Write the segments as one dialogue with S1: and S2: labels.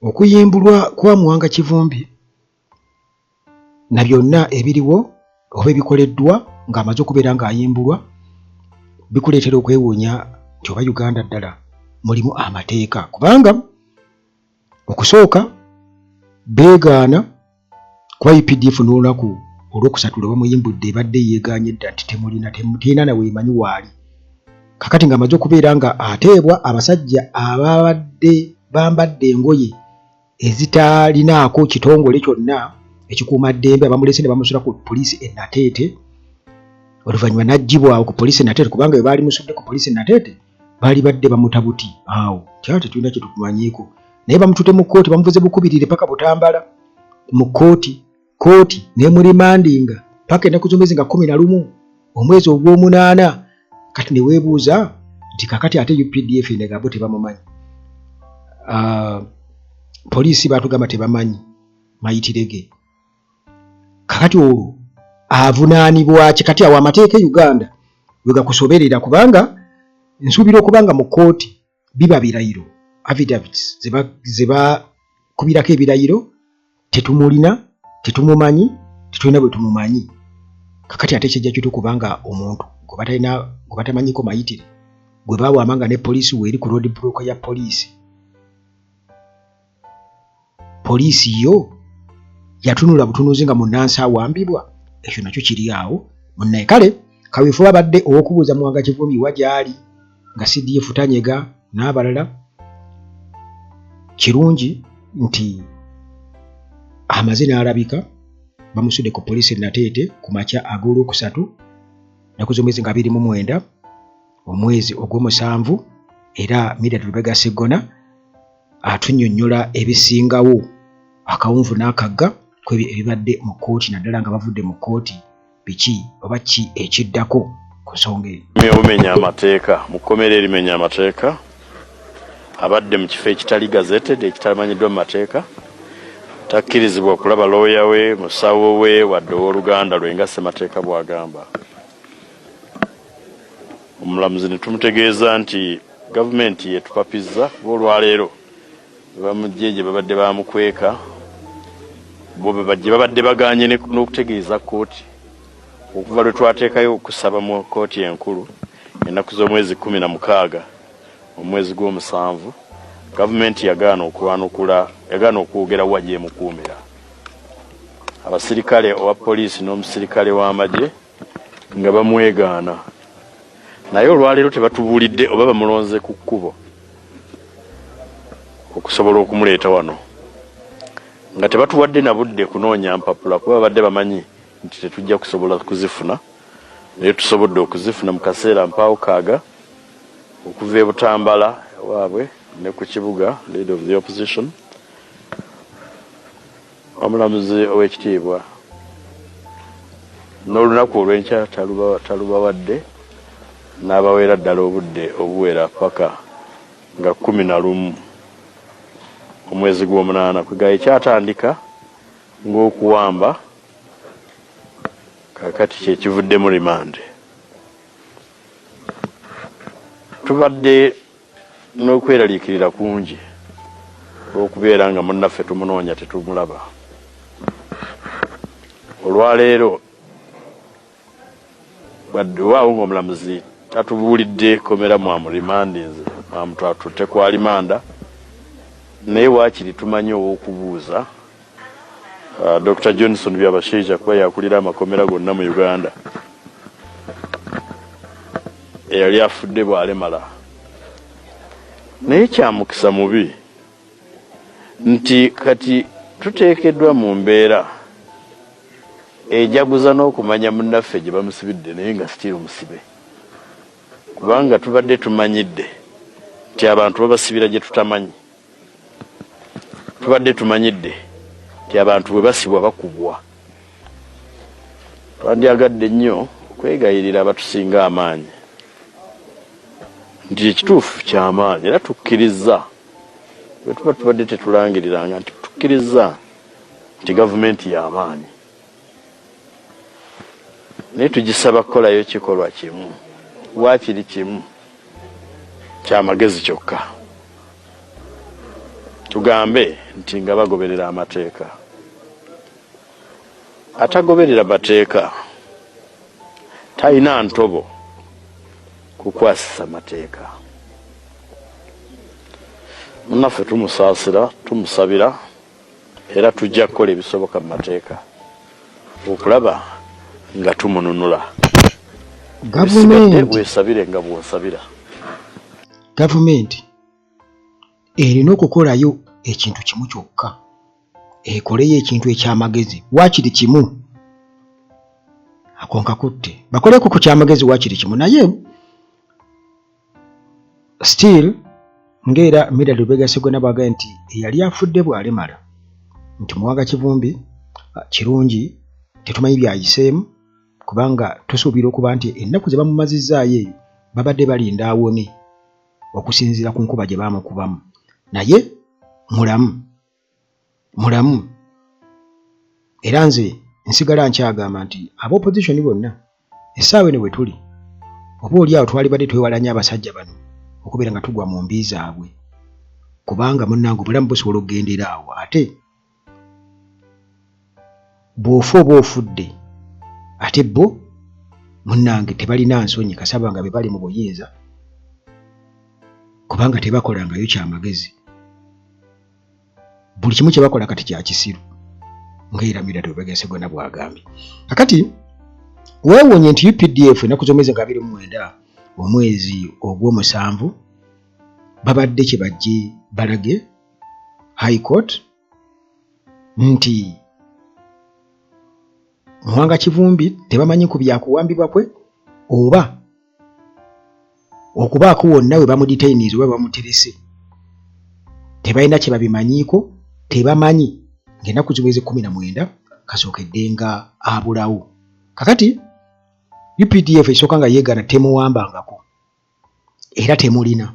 S1: okuyimbulwa kwa Muwanga Kivumbi na byonna ebiriwo oba ebikoleddwa ng'amaze okubeera ng'ayimbulwa bikuleetera okwewuunya nti oba Uganda ddala mulimu amateeka, kubanga okusooka beegaana kuba UPDF n'olunaku olwokusatu lwe bamuyimbudde ebadde yeegaanye dda nti temulina nawe emanyi waali. Kakati ng'amaze okubeera nga ateebwa abasajja ababadde bambadde engoye ezitalinaako kitongole kyonna ekikuuma ddembe, abamulese ne bamusula ku poliisi e Nateete, oluvannyuma n'aggyibwawo ku poliisi e Nateete, kubanga bwe baali musudde ku poliisi e Nateete baali badde bamuta buti awo kyalo tetulina kye tukumanyiiko, naye bamutute mu kkooti bamuvuze bukubirire paka Butambala mu kkooti n'emurimandinga paka ennaku z'omwezi nga 11 omwezi ogw'omunaana. Kati ne weebuuza nti kakati ate UPDF negabo tebamumanyi, poliisi baatugamba tebamanyi mayitire ge. Kakati olwo avunaanibwa ki? Kati awo amateeka e Uganda we gakusoberera, kubanga nsuubira okubanga mu kkooti biba birayiro, affidavits ze bakubirako ebirayiro, tetumulina, tetumumanyi, tetulina bwe tumumanyi. Kakati ate kijja kitu kubanga omuntu gwe batamanyiko mayitire gwe baawamanga ne poliisi weeri ku road block ya poliisi yo yatunula butunuzi nga munnansi awambibwa, ekyo nakyo kiri awo munnaye. Kale kaweefube abadde ow'okubuuza Muwanga Kivumbi wa gy'ali nga CDF Tanyega n'abalala, kirungi nti amaze n'alabika bamusudde ku poliisi e Nateete ku makya ag'olwokusatu ennaku z'omwezi nga 29 omwezi ogw'omusanvu, era Mildred Lubega Sseggona atunnyonnyola ebisingawo akawunvu n'akagga ku ebyo ebibadde mu kkooti, naddala nga bavudde mu kkooti biki oba ki ekiddako ku nsonga eyo.
S2: Omenya amateeka mu kkomera erimenya amateeka abadde mu kifo ekitali gazetted ekitamanyiddwa mu mateeka takkirizibwa okulaba looya we, musawo we wadde ow'oluganda lwe nga ssemateeka bw'agamba. Omulamuzi ne tumutegeeza nti gavumenti yetupapizza olwaleero bamujje gye babadde bamukweka bo bajje babadde bagaanye n'okutegeeza kkooti okuva lwe twateekayo okusaba mu kkooti enkulu ennaku z'omwezi 16 omwezi gw'omusanvu. Gavumenti yagaana okwogera wa gyemukuumira. Abasirikale owa poliisi n'omusirikale w'amagye nga bamwegaana, naye olwaleero tebatubuulidde oba bamulonze ku kkubo okusobola okumuleeta wano, nga tebatuwadde na budde kunoonya mpapula kuba babadde bamanyi nti tetujja kusobola kuzifuna, naye tusobodde okuzifuna mu kaseera mpaawukaaga okuva e Butambala waabwe ne ku kibuga leader of the opposition omulamuzi ow'ekitiibwa n'olunaku olw'enkya talubawadde n'abawera ddala obudde obuwera paka nga 11 omwezi gw'omunaana kwegaye kyatandika ng'okuwamba kakati kyekivuddemu rimande. Tubadde n'okweraliikirira kungi olw'okubeera nga munnaffe tumunoonya tetumulaba. Olwaleero wadde waawo ng'omulamuzi tatubuulidde komera mwamurimandinze mwamutwatutte kwa limanda, naye waakiri tumanyi ow'okubuuza Dr. Johnson Byabashaija kuba yakulira amakomera gonna mu Uganda eyali afudde bw'alemala. Naye kyamukisa mubi nti kati tuteekeddwa mu mbeera ejaguza n'okumanya munnaffe gye bamusibidde naye nga sitiri musibe, kubanga tubadde tumanyidde nti abantu babasibira gye tutamanyi. Tubadde tumanyidde nti abantu bwe basibwa bakubwa. Twandyagadde nnyo okwegayirira abatusinga amaanyi nti ekituufu ky'amaanyi, era tukkiriza bwe tuba tubadde tetulangiriranga nti tukkiriza nti gavumenti y'amaanyi, naye tugisaba kukolayo kikolwa kimu, waakiri kimu ky'amagezi kyokka. tugambe nti nga bagoberera amateeka. Atagoberera mateeka talina ntobo kukwasisa mateeka. Munnaffe tumusaasira, tumusabira era tujja kukola ebisoboka mu mateeka okulaba nga tumununula. Weesabire nga bw'osabira.
S1: Gavumenti erina okukolayo ekintu kimu kyokka, ekoleyo ekintu ekyamagezi waakiri kimu. Ako nkakutte bakoleko ku kyamagezi waakiri kimu, naye still ng'era Mildred Lubega Sseggona bw'agambye nti eyali afudde bw'alemala nti Muwanga Kivumbi kirungi tetumanyi byayiseemu, kubanga tusuubira okuba nti ennaku ze bamumazizzaayo eyo babadde balinda awone okusinziira ku nkuba gye baamukubamu, naye mulamu. Era nze nsigala nkyagamba nti ab'opposition bonna essaawa eno bwe tuli oba oliawo twalibadde twewalanya abasajja bano okubeera nga tugwa mu mbi zaabwe, kubanga munnange obulamu busobola okugendera awo, ate bw'ofa oba ofudde ate bo munnange tebalina nsonyi kasaba nga be bali mu buyinza, kubanga tebakolangayo kyamagezi. Buli kimu kye bakola kati kya kisiru ng'era Mildred Lubega Sseggona bw'agambye. Kakati weewuunye nti UPDF ennaku z'omwezi nga 29 omwezi ogw'omusanvu babadde kye bajje balage High Court nti Muwanga Kivumbi tebamanyi ku byakuwambibwa kwe oba okubaako wonna we bamudetainize oba bamuterese, tebalina kye babimanyiiko, tebamanyi ng'ennaku ziweze 19 kasookedde nga abulawo. Kakati UPDF esooka nga yeegaana temuwambangako era temulina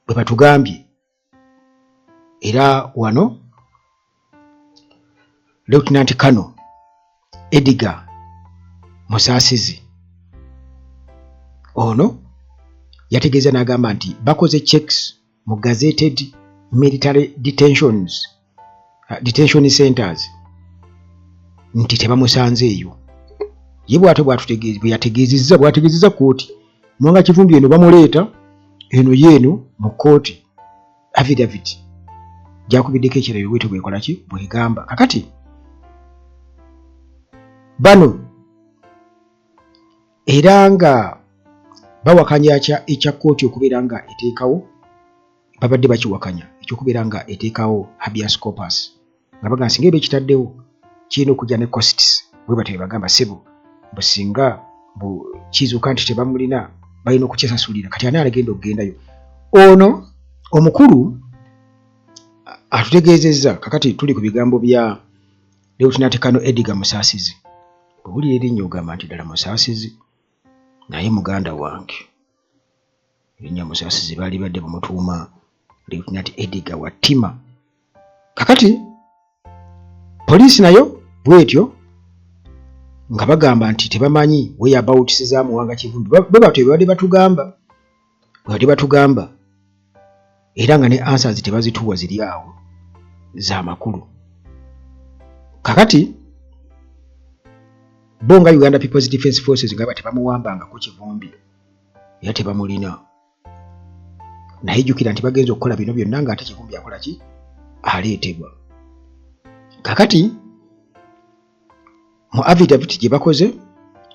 S1: bwe batugambye. Era wano Lieutenant Colonel Edgar Musaasizi ono yategeeza n'agamba nti bakoze checks mu gazetted military detention centers nti tebamusanzeeyo. Ye bw'ate bw'ategeezezza kooti Muwanga Kivumbi eno bamuleeta eno yeeno mu kooti affidavit gyakubiddeko ekirayiro bwete bwekola ki bwegamba. Kakati bano era nga bawakanya ekya kooti okubeera nga eteekawo, babadde bakiwakanya ekyokubeera nga eteekawo habeas corpus nga bagamba singa eba ekitaddewo kirina okujja ne costs bwe batyo bagamba sebo businga kizuuka nti tebamulina balina okukyesasulira, kati ani alegenda okugendayo. Ono omukulu atutegeezezza, kakati tuli ku bigambo bya Lieutenant Colonel Edgar Musaasizi. Bw'owulira erinnya ogamba nti ddala Musaasizi naye muganda wange. Erinnya Musaasizi baali badde bamutuuma Lieutenant Edgar Wattima. Kakati poliisi nayo bwetyo nga bagamba nti tebamanyi whereabouts za Muwanga Kivumbi. Bwe batyo babadde batugamba era nga ne answers tebazituwa ziri awo za makulu. Kakati bo nga Uganda People's Defence Forces nga tebamuwambangako Kivumbi era tebamulina, naye jjukira nti bagenza okukola bino byonna nga ate Kivumbi akola ki aleetebwa. Kakati mu affidavit gye bakoze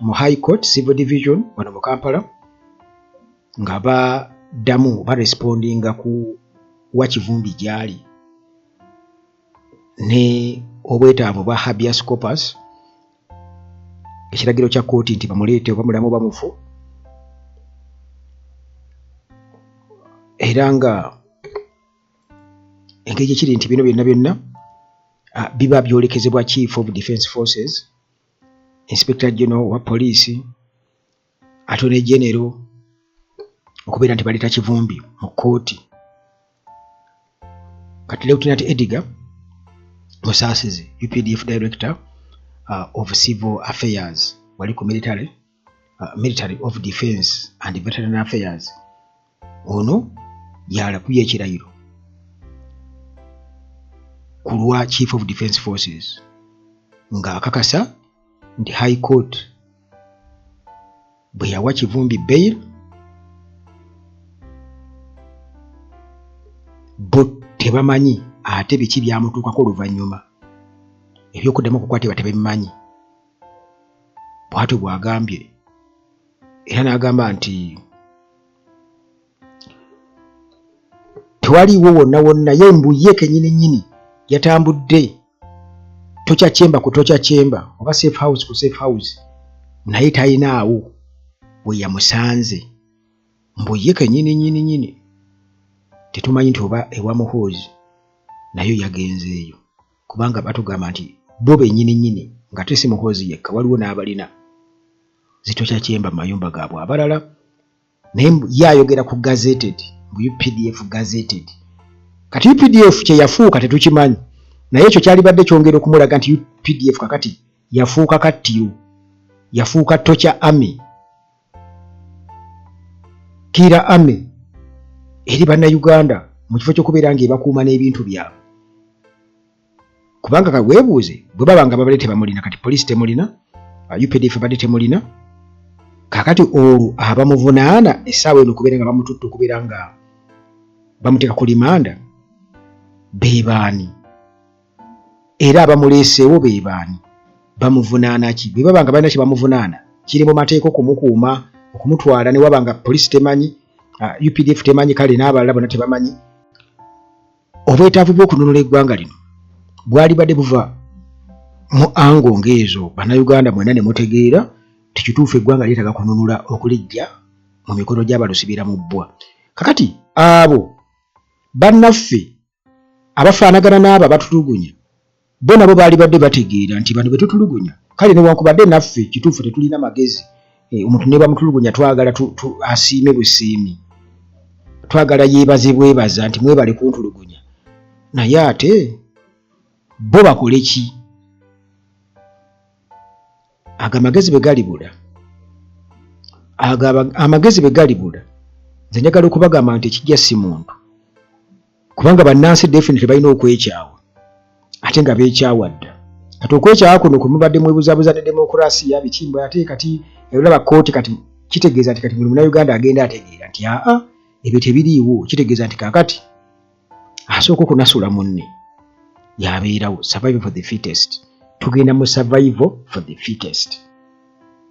S1: mu High Court Civil Division wano mu Kampala nga baddamu barespondinga ku wa Kivumbi gyali ne obwetaavu bwa habeas corpus, ekiragiro kya kooti nti bamuleete oba mulamu bamufu, era nga engeri gyekiri nti bino byonna biba byolekezebwa Chief of Defence Forces, Inspector General wa Police, Attorney General okubeera nti baleeta Kivumbi mu kooti. Kati Lieutenant Edgar Musaasizi, UPDF Director of Civil Affairs, wali ku Military of Defence and Veteran Affairs, ono yalakubye ekirayiro kulwa Chief of Defence Forces nga akakasa nti High Court bwe yawa Kivumbi bail bo tebamanyi ate biki byamutuukako oluvannyuma ebyokuddamu okukwatibwa tebimanyi bw'atyo bw'agambye era n'agamba nti tewaliiwo wonna ye mbuye kennyini yatambudde tokya chemba ku tokya chemba oba safe house ku safe house naye talinaawo bwe yamusanze mbuye kennyini tetumanyi nti oba ewa Muhoozi nayo yagenzeeyo kubanga batugamba nti bo bennyini nga tesi Muhoozi yekka waliwo n'abalina zitokya chemba mu mayumba gaabwe abalala naye yayogera ku gazetted mu UPDF gazetted kati UPDF kye yafuuka tetukimanyi naye ekyo kyalibadde kyongera okumulaga nti UPDF kakati yafuuka kattiro yafuuka tokya army kira army eri bannayuganda mu kifo ky'okubeera ng'ebakuuma n'ebintu byabwe kubanga kaweebuuze bwe baba nga babadde tebamulina kati poliisi temulina UPDF badde temulina kakati olwo abamuvunaana essaawa eno okubeera nga bamututte okubeera nga bamuteeka ku limanda beebaani era abamuleeseewo beebaani bamuvunaana ki bwe baba nga balina kye bamuvunaana kiri mu mateeka okumukuuma okumutwala ne waba nga poliisi temanyi UPDF temanyi kale n'abalala bonna tebamanyi obwetaavu bw'okununula eggwanga lino bwali badde buva mu ango ng'ezo bannayuganda mwena ne mutegeera tikituufu eggwanga lyetaaga kununula okulijja mu mikono gy'abalusibira mu bbwa kakati abo bannaffe abafaanagana n'abo abatulugunya bo nabo baali badde bategeera nti bano betutulugunya kale newankubadde naffe kituufu tetulina magezi omuntu ne bamutulugunya twagala asiime busiimi twagala yeebaze bwebaza nti mwebale kuntulugunya naye ate bo bakole ki amagezi bwe galibula nze njagala okubagamba nti ekijja si muntu kubanga bannansi definitely balina okwekyawa ate nga beekyawa dda kati okwekyawa kuno kumubadde mwebuzaabuza ne demokurasiya bikimbwe ate kati olaba kooti kati kitegeeza nti kati buli munnayuganda agenda ategeera nti ebyo tebiriiwo kitegeeza nti kaakati asooka okunasula munne yabeerawo survival for the fittest tugenda mu survival for the fittest